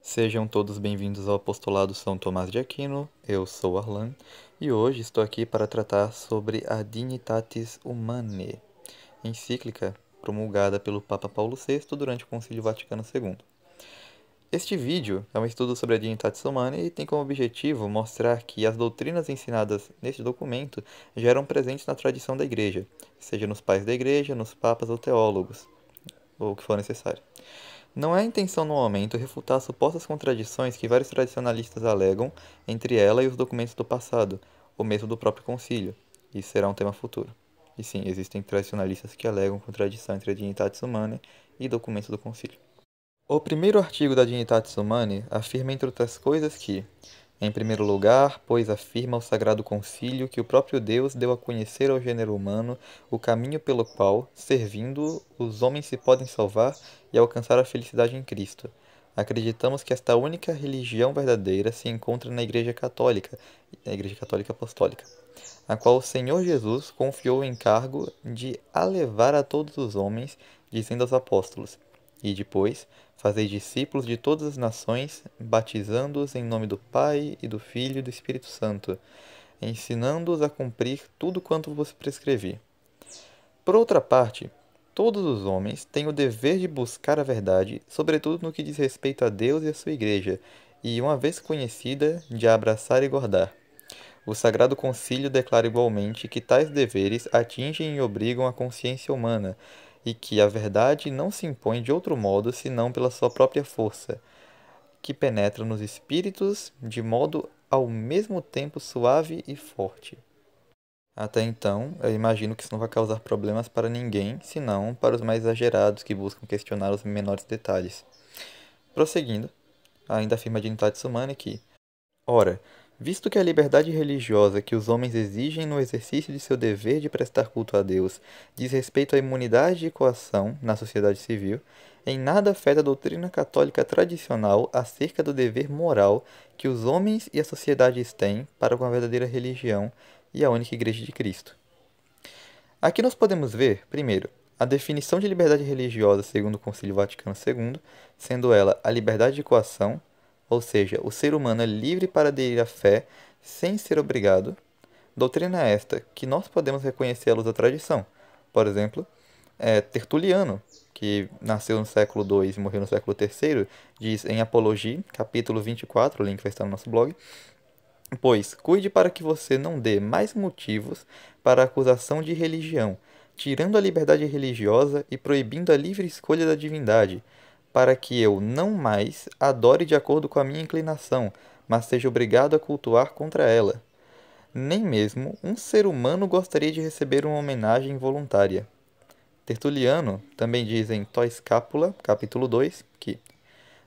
Sejam todos bem-vindos ao Apostolado São Tomás de Aquino. Eu sou Arlan e hoje estou aqui para tratar sobre a Dignitatis Humanae, encíclica promulgada pelo Papa Paulo VI durante o Concílio Vaticano II. Este vídeo é um estudo sobre a Dignitatis Humanae e tem como objetivo mostrar que as doutrinas ensinadas neste documento já eram presentes na tradição da Igreja, seja nos pais da Igreja, nos papas ou teólogos, ou o que for necessário. Não é a intenção no momento refutar as supostas contradições que vários tradicionalistas alegam entre ela e os documentos do passado, ou mesmo do próprio concílio. Isso será um tema futuro. E sim, existem tradicionalistas que alegam contradição entre a Dignitatis Humanae e documentos do concílio. O primeiro artigo da Dignitatis Humanae afirma, entre outras coisas, que, em primeiro lugar, pois afirma o Sagrado Concílio que o próprio Deus deu a conhecer ao gênero humano o caminho pelo qual, servindo, os homens se podem salvar e alcançar a felicidade em Cristo. Acreditamos que esta única religião verdadeira se encontra na Igreja Católica Apostólica, a qual o Senhor Jesus confiou o encargo de a levar a todos os homens, dizendo aos apóstolos: E depois, fazei discípulos de todas as nações, batizando-os em nome do Pai, e do Filho e do Espírito Santo, ensinando-os a cumprir tudo quanto vos prescrevi. Por outra parte, todos os homens têm o dever de buscar a verdade, sobretudo no que diz respeito a Deus e a sua Igreja, e, uma vez conhecida, de a abraçar e guardar. O Sagrado Concílio declara igualmente que tais deveres atingem e obrigam a consciência humana, e que a verdade não se impõe de outro modo senão pela sua própria força, que penetra nos espíritos de modo ao mesmo tempo suave e forte. Até então, eu imagino que isso não vai causar problemas para ninguém, senão para os mais exagerados que buscam questionar os menores detalhes. Prosseguindo, ainda afirma a Dignitatis Humanae que: ora, visto que a liberdade religiosa que os homens exigem no exercício de seu dever de prestar culto a Deus diz respeito à imunidade de coação na sociedade civil, em nada afeta a doutrina católica tradicional acerca do dever moral que os homens e as sociedades têm para com a verdadeira religião e a única Igreja de Cristo. Aqui nós podemos ver, primeiro, a definição de liberdade religiosa segundo o Concílio Vaticano II, sendo ela a liberdade de coação, ou seja, o ser humano é livre para aderir à fé sem ser obrigado. Doutrina esta que nós podemos reconhecer à luz da tradição. Por exemplo, Tertuliano, que nasceu no século II e morreu no século III, diz em Apologia, capítulo 24, o link vai estar no nosso blog: Pois, cuide para que você não dê mais motivos para a acusação de religião, tirando a liberdade religiosa e proibindo a livre escolha da divindade, para que eu não mais adore de acordo com a minha inclinação, mas seja obrigado a cultuar contra ela. Nem mesmo um ser humano gostaria de receber uma homenagem voluntária. Tertuliano também diz em To Scapula, capítulo 2, que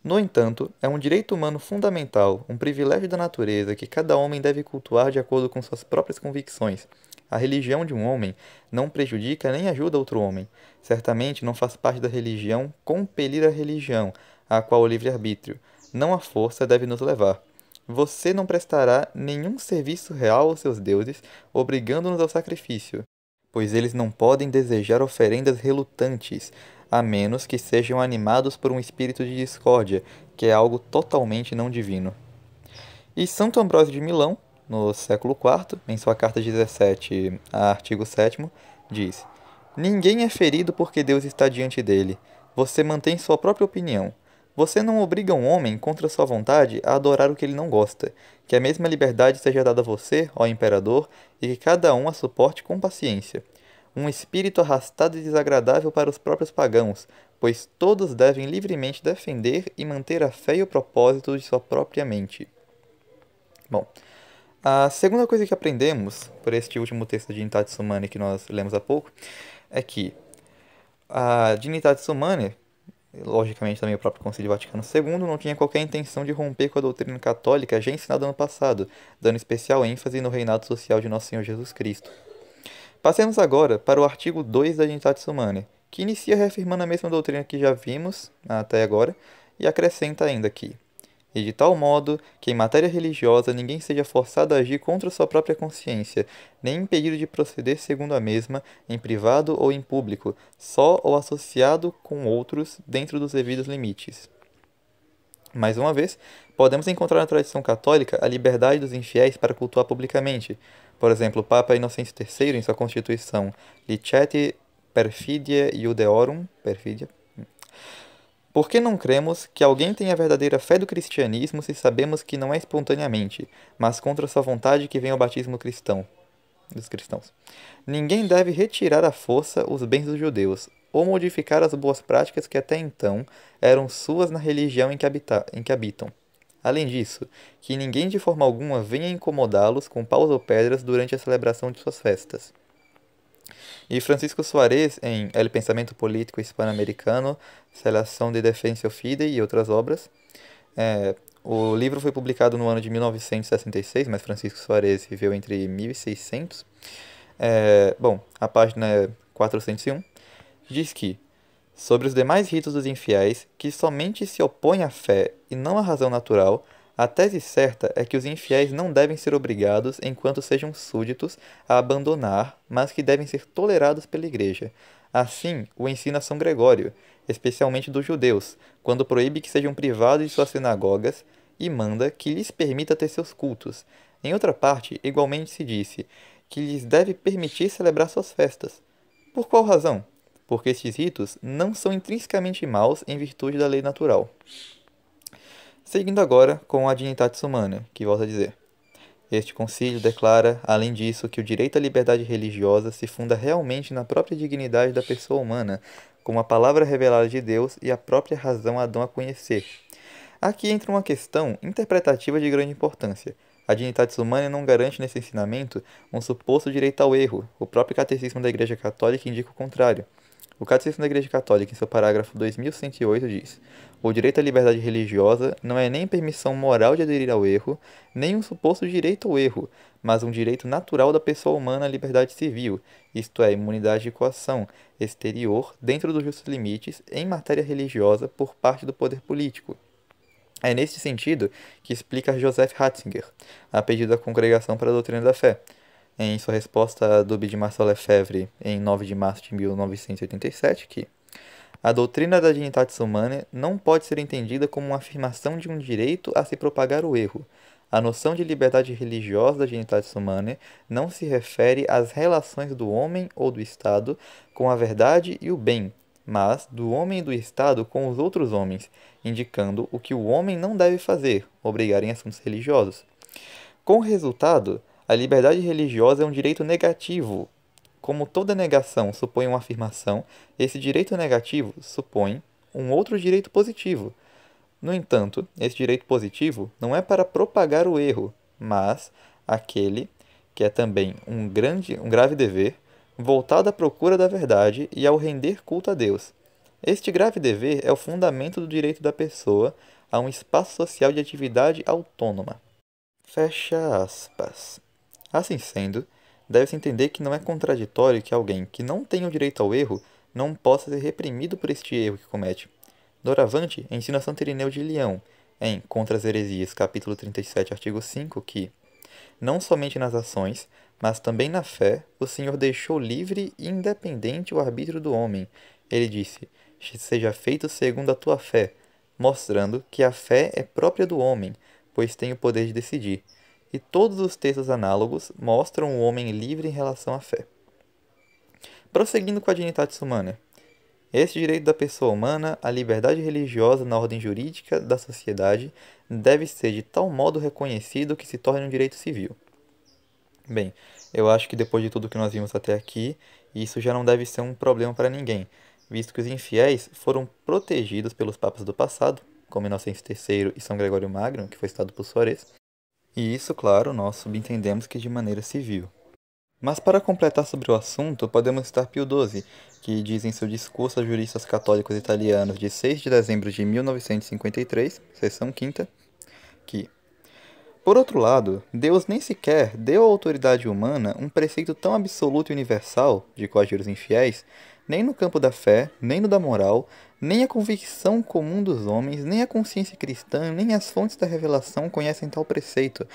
no entanto, é um direito humano fundamental, um privilégio da natureza que cada homem deve cultuar de acordo com suas próprias convicções. A religião de um homem não prejudica nem ajuda outro homem. Certamente não faz parte da religião compelir a religião, a qual o livre-arbítrio, não a força, deve nos levar. Você não prestará nenhum serviço real aos seus deuses, obrigando-nos ao sacrifício, pois eles não podem desejar oferendas relutantes, a menos que sejam animados por um espírito de discórdia, que é algo totalmente não divino. E Santo Ambrósio de Milão, no século IV, em sua carta 17, artigo 7º, diz: Ninguém é ferido porque Deus está diante dele. Você mantém sua própria opinião. Você não obriga um homem, contra sua vontade, a adorar o que ele não gosta. Que a mesma liberdade seja dada a você, ó imperador, e que cada um a suporte com paciência. Um espírito arrastado e desagradável para os próprios pagãos, pois todos devem livremente defender e manter a fé e o propósito de sua própria mente. Bom, a segunda coisa que aprendemos por este último texto de Dignitatis Humanae que nós lemos há pouco é que a Dignitatis Humanae, logicamente também o próprio Concílio Vaticano II, não tinha qualquer intenção de romper com a doutrina católica já ensinada no passado, dando especial ênfase no reinado social de Nosso Senhor Jesus Cristo. Passemos agora para o artigo 2 da Dignitatis Humanae, que inicia reafirmando a mesma doutrina que já vimos até agora e acrescenta ainda que: e de tal modo que em matéria religiosa ninguém seja forçado a agir contra sua própria consciência, nem impedido de proceder segundo a mesma, em privado ou em público, só ou associado com outros dentro dos devidos limites. Mais uma vez, podemos encontrar na tradição católica a liberdade dos infiéis para cultuar publicamente. Por exemplo, o Papa Inocêncio III, em sua Constituição Liceti Perfidiae Iudeorum, Perfidia, por que não cremos que alguém tenha a verdadeira fé do cristianismo se sabemos que não é espontaneamente, mas contra sua vontade que vem ao batismo cristão, dos cristãos? Ninguém deve retirar à força os bens dos judeus, ou modificar as boas práticas que até então eram suas na religião em que habitam. Além disso, que ninguém de forma alguma venha incomodá-los com paus ou pedras durante a celebração de suas festas. E Francisco Suárez, em El Pensamento Político Hispano-Americano, Selação de Defensa Fidei e outras obras. O livro foi publicado no ano de 1966, mas Francisco Suárez viveu entre 1600. A página é 401. Diz que, sobre os demais ritos dos infiéis, que somente se opõem à fé e não à razão natural, a tese certa é que os infiéis não devem ser obrigados, enquanto sejam súditos, a abandonar, mas que devem ser tolerados pela Igreja. Assim, o ensina São Gregório, especialmente dos judeus, quando proíbe que sejam privados de suas sinagogas e manda que lhes permita ter seus cultos. Em outra parte, igualmente se disse que lhes deve permitir celebrar suas festas. Por qual razão? Porque estes ritos não são intrinsecamente maus em virtude da lei natural. Seguindo agora com a Dignitatis Humanae, que volta a dizer: este concílio declara, além disso, que o direito à liberdade religiosa se funda realmente na própria dignidade da pessoa humana, como a palavra revelada de Deus e a própria razão a dão a conhecer. Aqui entra uma questão interpretativa de grande importância. A Dignitatis Humanae não garante nesse ensinamento um suposto direito ao erro. O próprio Catecismo da Igreja Católica indica o contrário. O Catecismo da Igreja Católica, em seu parágrafo 2108, diz: o direito à liberdade religiosa não é nem permissão moral de aderir ao erro, nem um suposto direito ao erro, mas um direito natural da pessoa humana à liberdade civil, isto é, imunidade de coação exterior, dentro dos justos limites, em matéria religiosa por parte do poder político. É neste sentido que explica Joseph Ratzinger, a pedido da Congregação para a Doutrina da Fé, em sua resposta à dúvida de Marcel Lefebvre em 9 de março de 1987, que a doutrina da Dignitatis Humanae não pode ser entendida como uma afirmação de um direito a se propagar o erro. A noção de liberdade religiosa da Dignitatis Humanae não se refere às relações do homem ou do Estado com a verdade e o bem, mas do homem e do Estado com os outros homens, indicando o que o homem não deve fazer, obrigar em assuntos religiosos. Com o resultado, a liberdade religiosa é um direito negativo. Como toda negação supõe uma afirmação, esse direito negativo supõe um outro direito positivo. No entanto, esse direito positivo não é para propagar o erro, mas aquele que é também um grave dever, voltado à procura da verdade e ao render culto a Deus. Este grave dever é o fundamento do direito da pessoa a um espaço social de atividade autônoma. Fecha aspas. Assim sendo, deve-se entender que não é contraditório que alguém que não tem o direito ao erro não possa ser reprimido por este erro que comete. Doravante, ensina Santo Irineu de Leão, em Contra as Heresias, capítulo 37, artigo 5, que não somente nas ações, mas também na fé, o Senhor deixou livre e independente o arbítrio do homem. Ele disse: seja feito segundo a tua fé, mostrando que a fé é própria do homem, pois tem o poder de decidir. E todos os textos análogos mostram o homem livre em relação à fé. Prosseguindo com a Dignitatis Humanae. Este direito da pessoa humana à liberdade religiosa na ordem jurídica da sociedade deve ser de tal modo reconhecido que se torne um direito civil. Bem, eu acho que depois de tudo que nós vimos até aqui, isso já não deve ser um problema para ninguém, visto que os infiéis foram protegidos pelos papas do passado, como Inocêncio III e São Gregório Magno, que foi citado por Suárez, e isso, claro, nós subentendemos que de maneira civil. Mas para completar sobre o assunto, podemos citar Pio XII, que diz em seu discurso aos juristas católicos italianos de 6 de dezembro de 1953, seção 5ª, que, por outro lado, Deus nem sequer deu à autoridade humana um preceito tão absoluto e universal de coagir os infiéis, nem no campo da fé, nem no da moral, nem a convicção comum dos homens, nem a consciência cristã, nem as fontes da revelação conhecem tal preceito,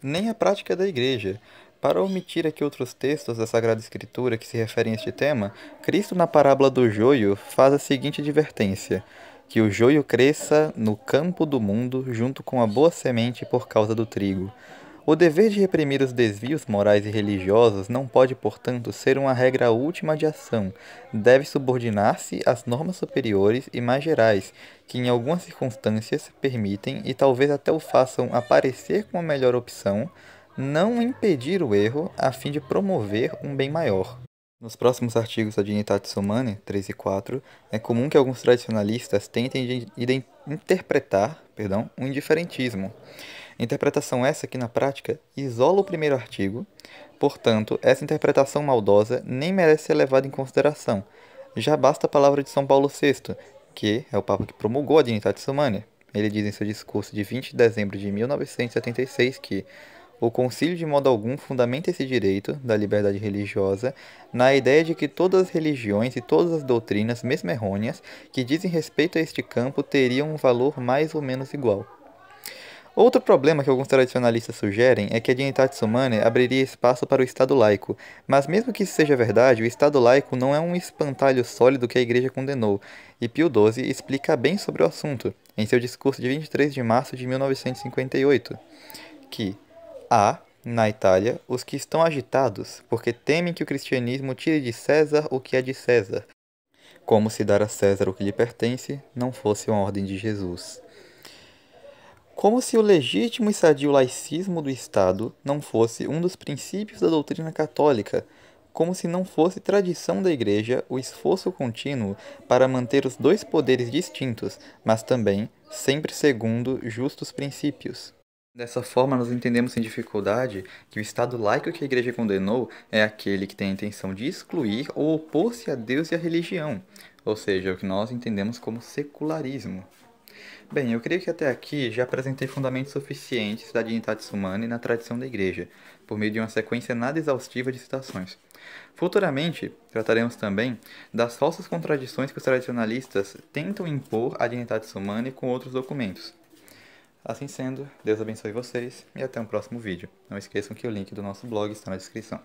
nem a prática da Igreja. Para omitir aqui outros textos da Sagrada Escritura que se referem a este tema, Cristo, na parábola do joio, faz a seguinte advertência: que o joio cresça no campo do mundo junto com a boa semente por causa do trigo. O dever de reprimir os desvios morais e religiosos não pode, portanto, ser uma regra última de ação. Deve subordinar-se às normas superiores e mais gerais, que em algumas circunstâncias permitem e talvez até o façam aparecer como a melhor opção, não impedir o erro a fim de promover um bem maior. Nos próximos artigos da Dignitatis Humanae 3 e 4, é comum que alguns tradicionalistas tentem interpretar um indiferentismo. Interpretação essa que, na prática, isola o primeiro artigo, portanto, essa interpretação maldosa nem merece ser levada em consideração. Já basta a palavra de São Paulo VI, que é o Papa que promulgou a Dignitatis Humanae. Ele diz em seu discurso de 20 de dezembro de 1976 que o concílio de modo algum fundamenta esse direito da liberdade religiosa na ideia de que todas as religiões e todas as doutrinas, mesmo errôneas, que dizem respeito a este campo teriam um valor mais ou menos igual. Outro problema que alguns tradicionalistas sugerem é que a Dignitatis Humanae abriria espaço para o Estado laico, mas mesmo que isso seja verdade, o Estado laico não é um espantalho sólido que a Igreja condenou, e Pio XII explica bem sobre o assunto, em seu discurso de 23 de março de 1958, que há, na Itália, os que estão agitados, porque temem que o cristianismo tire de César o que é de César, como se dar a César o que lhe pertence não fosse uma ordem de Jesus. Como se o legítimo e sadio laicismo do Estado não fosse um dos princípios da doutrina católica, como se não fosse tradição da Igreja o esforço contínuo para manter os dois poderes distintos, mas também sempre segundo justos princípios. Dessa forma, nós entendemos sem dificuldade que o Estado laico que a Igreja condenou é aquele que tem a intenção de excluir ou opor-se a Deus e à religião, ou seja, o que nós entendemos como secularismo. Bem, eu creio que até aqui já apresentei fundamentos suficientes da Dignitatis Humanae na tradição da Igreja, por meio de uma sequência nada exaustiva de citações. Futuramente, trataremos também das falsas contradições que os tradicionalistas tentam impor à Dignitatis Humanae com outros documentos. Assim sendo, Deus abençoe vocês e até um próximo vídeo. Não esqueçam que o link do nosso blog está na descrição.